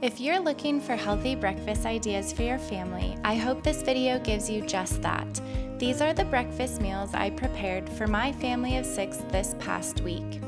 If you're looking for healthy breakfast ideas for your family, I hope this video gives you just that. These are the breakfast meals I prepared for my family of 6 this past week.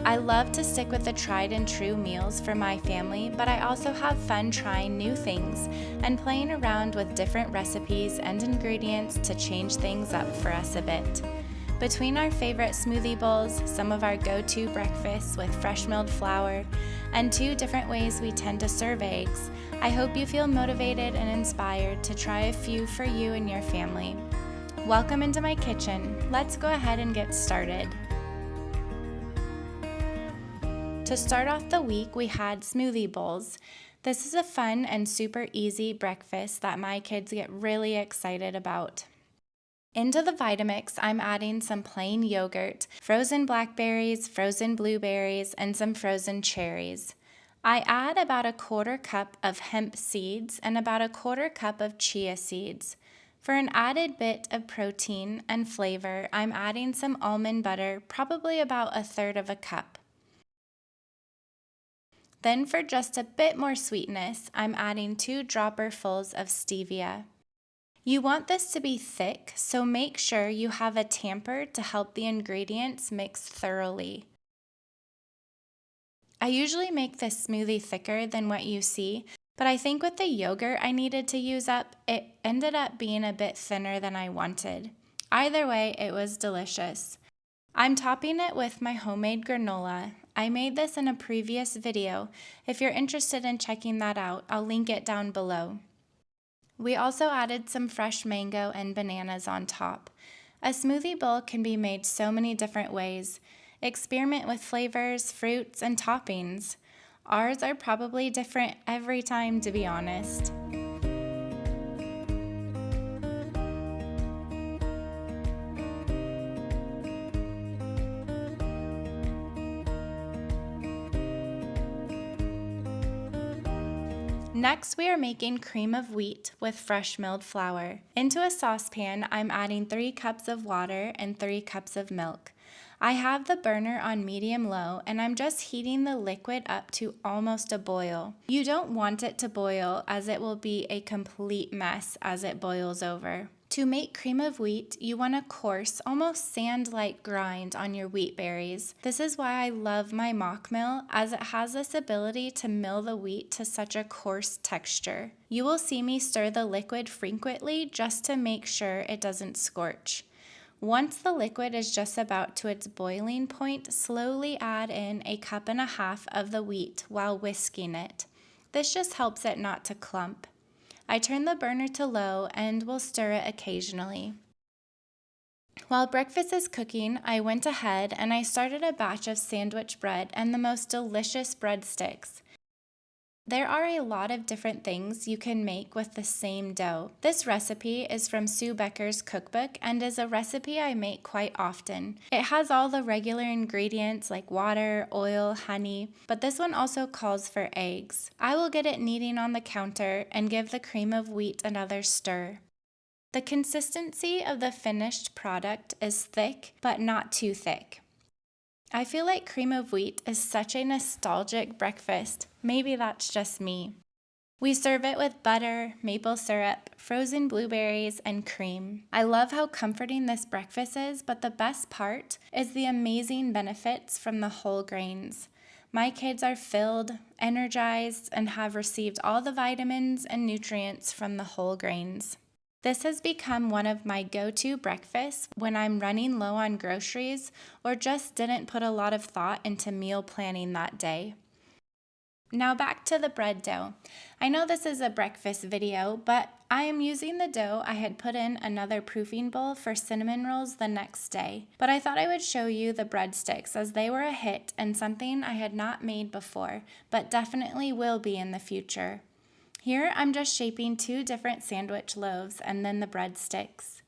I love to stick with the tried and true meals for my family, but I also have fun trying new things and playing around with different recipes and ingredients to change things up for us a bit. Between our favorite smoothie bowls, some of our go-to breakfasts with fresh milled flour, and 2 different ways we tend to serve eggs, I hope you feel motivated and inspired to try a few for you and your family. Welcome into my kitchen. Let's go ahead and get started. To start off the week, we had smoothie bowls. This is a fun and super easy breakfast that my kids get really excited about. Into the Vitamix, I'm adding some plain yogurt, frozen blackberries, frozen blueberries, and some frozen cherries. I add about a 1/4 cup of hemp seeds and about a 1/4 cup of chia seeds. For an added bit of protein and flavor, I'm adding some almond butter, probably about 1/3 cup. Then for just a bit more sweetness, I'm adding 2 dropperfuls of stevia. You want this to be thick, so make sure you have a tamper to help the ingredients mix thoroughly. I usually make this smoothie thicker than what you see, but I think with the yogurt I needed to use up, it ended up being a bit thinner than I wanted. Either way, it was delicious. I'm topping it with my homemade granola. I made this in a previous video. If you're interested in checking that out, I'll link it down below. We also added some fresh mango and bananas on top. A smoothie bowl can be made so many different ways. Experiment with flavors, fruits, and toppings. Ours are probably different every time, to be honest. Next, we are making cream of wheat with fresh milled flour. Into a saucepan, I'm adding 3 cups of water and 3 cups of milk. I have the burner on medium-low, and I'm just heating the liquid up to almost a boil. You don't want it to boil, as it will be a complete mess as it boils over. To make cream of wheat, you want a coarse, almost sand-like grind on your wheat berries. This is why I love my mock mill, as it has this ability to mill the wheat to such a coarse texture. You will see me stir the liquid frequently just to make sure it doesn't scorch. Once the liquid is just about to its boiling point, slowly add in 1.5 cups of the wheat while whisking it. This just helps it not to clump. I turn the burner to low and will stir it occasionally. While breakfast is cooking, I went ahead and I started a batch of sandwich bread and the most delicious breadsticks. There are a lot of different things you can make with the same dough. This recipe is from Sue Becker's cookbook and is a recipe I make quite often. It has all the regular ingredients like water, oil, honey, but this one also calls for eggs. I will get it kneading on the counter and give the cream of wheat another stir. The consistency of the finished product is thick, but not too thick. I feel like cream of wheat is such a nostalgic breakfast. Maybe that's just me. We serve it with butter, maple syrup, frozen blueberries, and cream. I love how comforting this breakfast is, but the best part is the amazing benefits from the whole grains. My kids are filled, energized, and have received all the vitamins and nutrients from the whole grains. This has become one of my go-to breakfasts when I'm running low on groceries or just didn't put a lot of thought into meal planning that day. Now back to the bread dough. I know this is a breakfast video, but I am using the dough I had put in another proofing bowl for cinnamon rolls the next day. But I thought I would show you the breadsticks as they were a hit and something I had not made before, but definitely will be in the future. Here I'm just shaping 2 different sandwich loaves and then the breadsticks.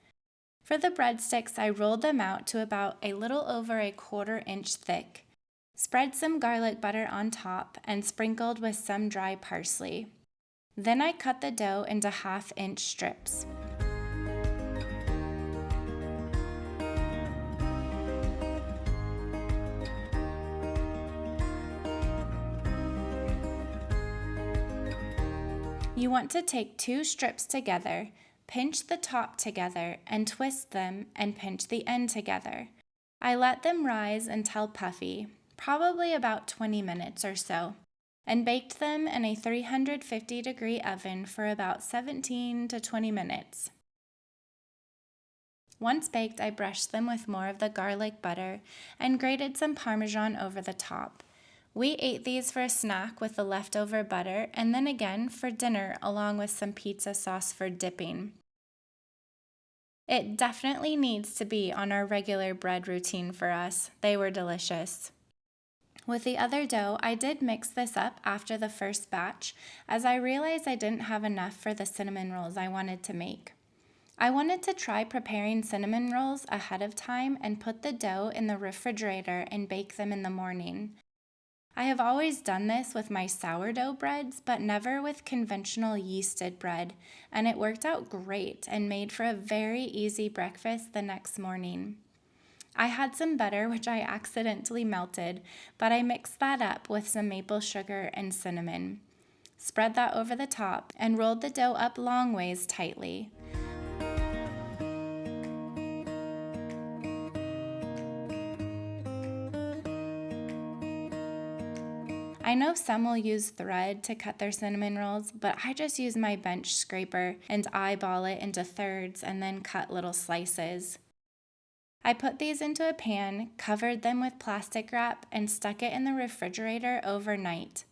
For the breadsticks, I rolled them out to about a little over a 1/4 inch thick. Spread some garlic butter on top and sprinkled with some dry parsley. Then I cut the dough into 1/2 inch strips. You want to take 2 strips together, pinch the top together, and twist them and pinch the end together. I let them rise until puffy, probably about 20 minutes or so, and baked them in a 350-degree oven for about 17 to 20 minutes. Once baked, I brushed them with more of the garlic butter and grated some Parmesan over the top. We ate these for a snack with the leftover butter and then again for dinner along with some pizza sauce for dipping. It definitely needs to be on our regular bread routine for us. They were delicious. With the other dough, I did mix this up after the first batch as I realized I didn't have enough for the cinnamon rolls I wanted to make. I wanted to try preparing cinnamon rolls ahead of time and put the dough in the refrigerator and bake them in the morning. I have always done this with my sourdough breads, but never with conventional yeasted bread, and it worked out great and made for a very easy breakfast the next morning. I had some butter, which I accidentally melted, but I mixed that up with some maple sugar and cinnamon. Spread that over the top and rolled the dough up long ways tightly. I know some will use thread to cut their cinnamon rolls, but I just use my bench scraper and eyeball it into thirds and then cut little slices. I put these into a pan, covered them with plastic wrap, and stuck it in the refrigerator overnight.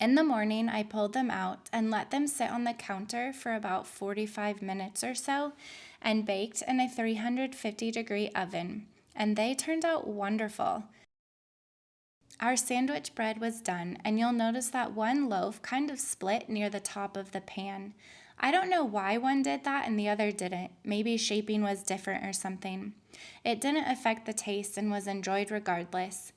In the morning, I pulled them out and let them sit on the counter for about 45 minutes or so and baked in a 350-degree oven, and they turned out wonderful. Our sandwich bread was done, and you'll notice that one loaf kind of split near the top of the pan. I don't know why one did that and the other didn't. Maybe shaping was different or something. It didn't affect the taste and was enjoyed regardless.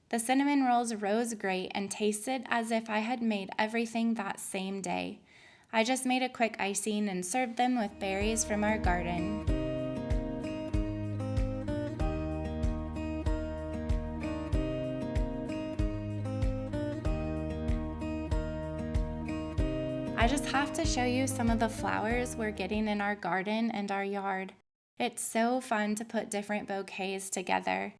The cinnamon rolls rose great and tasted as if I had made everything that same day. I just made a quick icing and served them with berries from our garden. I just have to show you some of the flowers we're getting in our garden and our yard. It's so fun to put different bouquets together.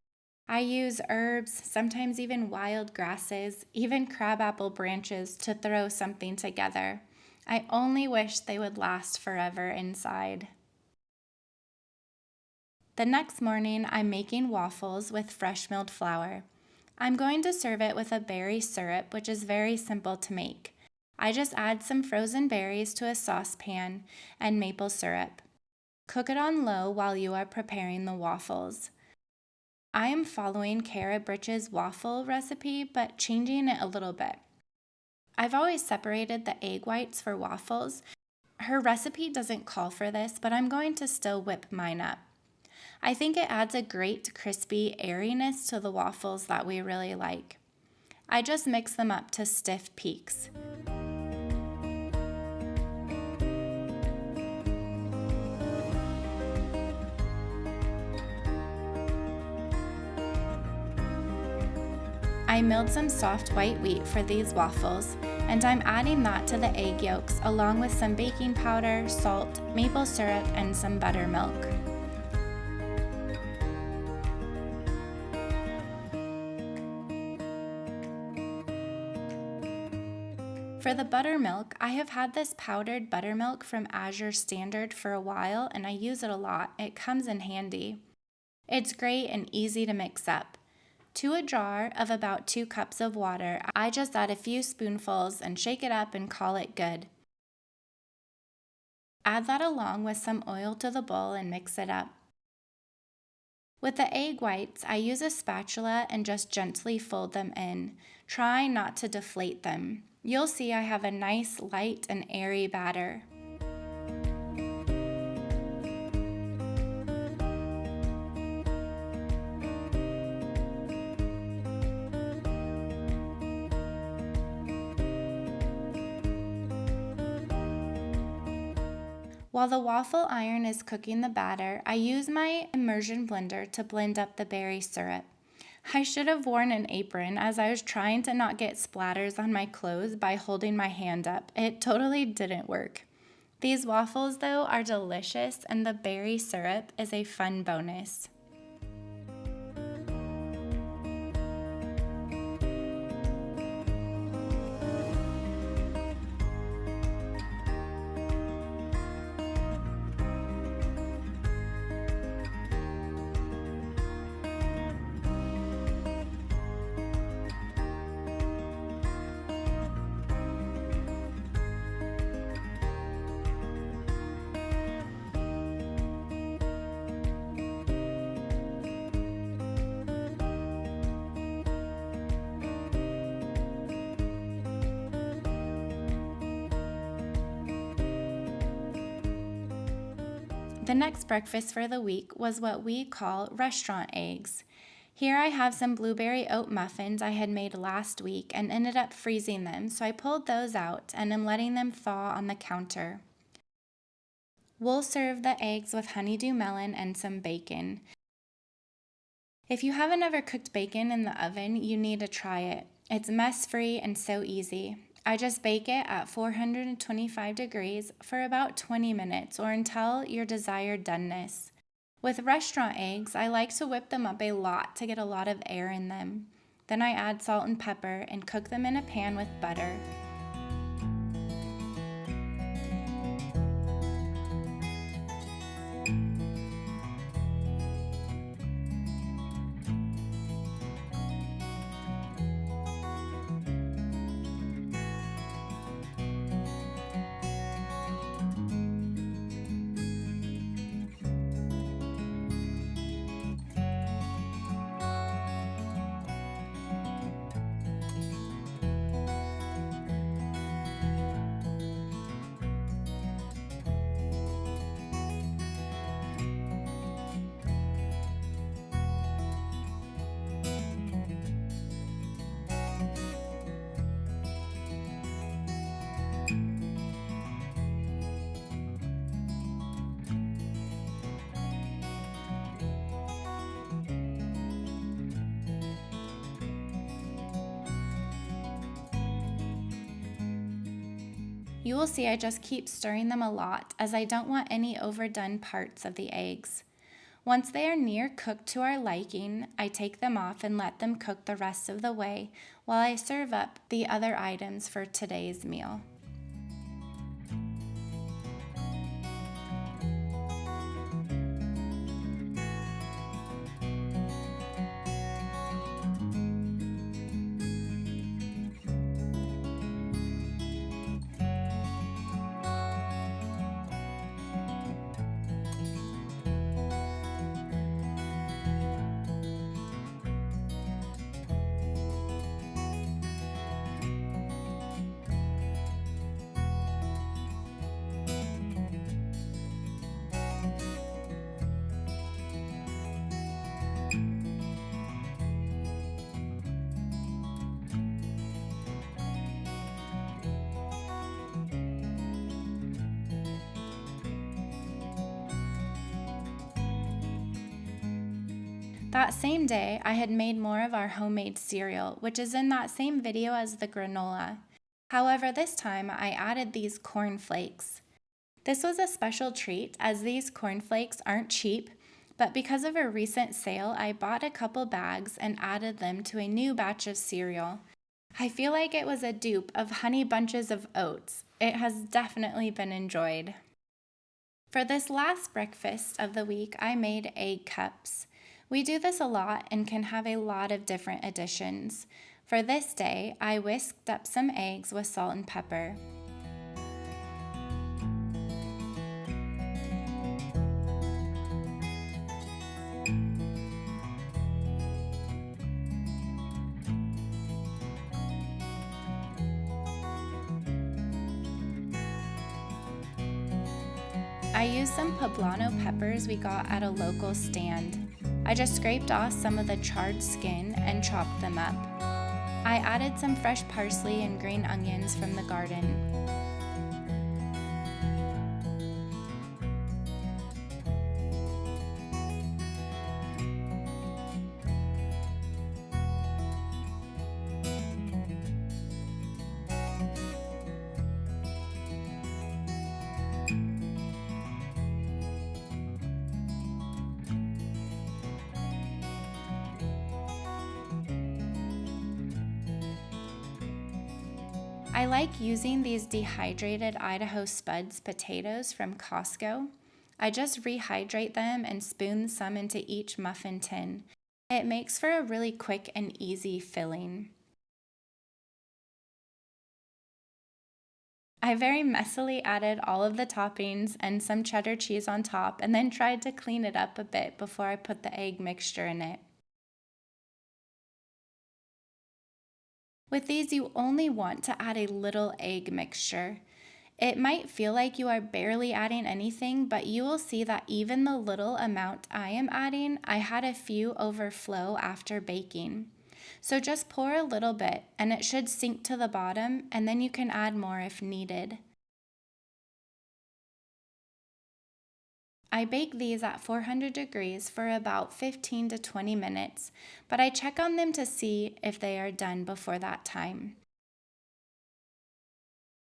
I use herbs, sometimes even wild grasses, even crabapple branches to throw something together. I only wish they would last forever inside. The next morning, I'm making waffles with fresh milled flour. I'm going to serve it with a berry syrup, which is very simple to make. I just add some frozen berries to a saucepan and maple syrup. Cook it on low while you are preparing the waffles. I am following Kara Britch's waffle recipe, but changing it a little bit. I've always separated the egg whites for waffles. Her recipe doesn't call for this, but I'm going to still whip mine up. I think it adds a great crispy airiness to the waffles that we really like. I just mix them up to stiff peaks. I milled some soft white wheat for these waffles, and I'm adding that to the egg yolks along with some baking powder, salt, maple syrup, and some buttermilk. For the buttermilk, I have had this powdered buttermilk from Azure Standard for a while, and I use it a lot. It comes in handy. It's great and easy to mix up. To a jar of about 2 cups of water, I just add a few spoonfuls and shake it up and call it good. Add that along with some oil to the bowl and mix it up. With the egg whites, I use a spatula and just gently fold them in. Try not to deflate them. You'll see I have a nice light and airy batter. While the waffle iron is cooking the batter, I use my immersion blender to blend up the berry syrup. I should have worn an apron as I was trying to not get splatters on my clothes by holding my hand up. It totally didn't work. These waffles, though, are delicious, and the berry syrup is a fun bonus. The next breakfast for the week was what we call restaurant eggs. Here I have some blueberry oat muffins I had made last week and ended up freezing them, so I pulled those out and am letting them thaw on the counter. We'll serve the eggs with honeydew melon and some bacon. If you haven't ever cooked bacon in the oven, you need to try it. It's mess-free and so easy. I just bake it at 425 degrees for about 20 minutes or until your desired doneness. With restaurant eggs, I like to whip them up a lot to get a lot of air in them. Then I add salt and pepper and cook them in a pan with butter. You will see I just keep stirring them a lot as I don't want any overdone parts of the eggs. Once they are near cooked to our liking, I take them off and let them cook the rest of the way while I serve up the other items for today's meal. That same day, I had made more of our homemade cereal, which is in that same video as the granola. However, this time I added these corn flakes. This was a special treat as these corn flakes aren't cheap, but because of a recent sale, I bought a couple bags and added them to a new batch of cereal. I feel like it was a dupe of Honey Bunches of Oats. It has definitely been enjoyed. For this last breakfast of the week, I made egg cups. We do this a lot and can have a lot of different additions. For this day, I whisked up some eggs with salt and pepper. I used some poblano peppers we got at a local stand. I just scraped off some of the charred skin and chopped them up. I added some fresh parsley and green onions from the garden. I like using these dehydrated Idaho Spuds potatoes from Costco. I just rehydrate them and spoon some into each muffin tin. It makes for a really quick and easy filling. I very messily added all of the toppings and some cheddar cheese on top and then tried to clean it up a bit before I put the egg mixture in it. With these, you only want to add a little egg mixture. It might feel like you are barely adding anything, but you will see that even the little amount I am adding, I had a few overflow after baking. So just pour a little bit and it should sink to the bottom, and then you can add more if needed. I bake these at 400 degrees for about 15 to 20 minutes, but I check on them to see if they are done before that time.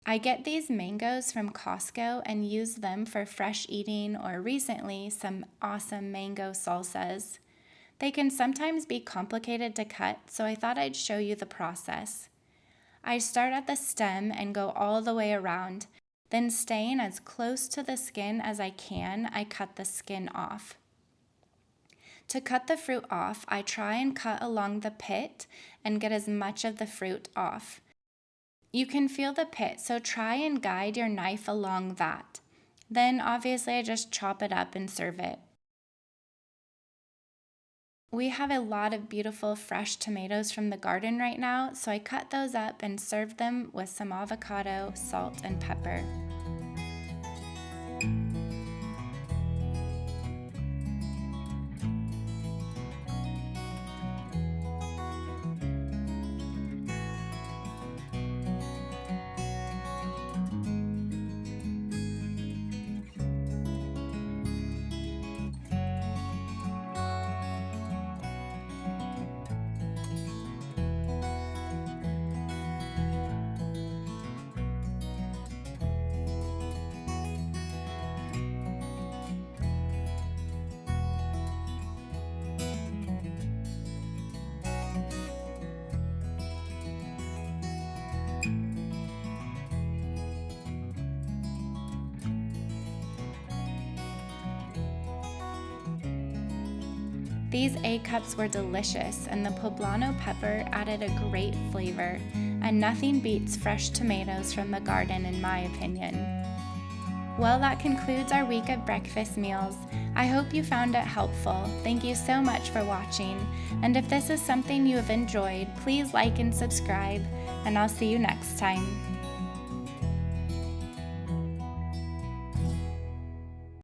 I get these mangoes from Costco and use them for fresh eating or recently some awesome mango salsas. They can sometimes be complicated to cut, so I thought I'd show you the process. I start at the stem and go all the way around. Then staying as close to the skin as I can, I cut the skin off. To cut the fruit off, I try and cut along the pit and get as much of the fruit off. You can feel the pit, so try and guide your knife along that. Then obviously I just chop it up and serve it. We have a lot of beautiful fresh tomatoes from the garden right now, so I cut those up and served them with some avocado, salt, and pepper. These egg cups were delicious, and the poblano pepper added a great flavor, and nothing beats fresh tomatoes from the garden in my opinion. Well, that concludes our week of breakfast meals. I hope you found it helpful. Thank you so much for watching, and if this is something you have enjoyed, please like and subscribe, and I'll see you next time.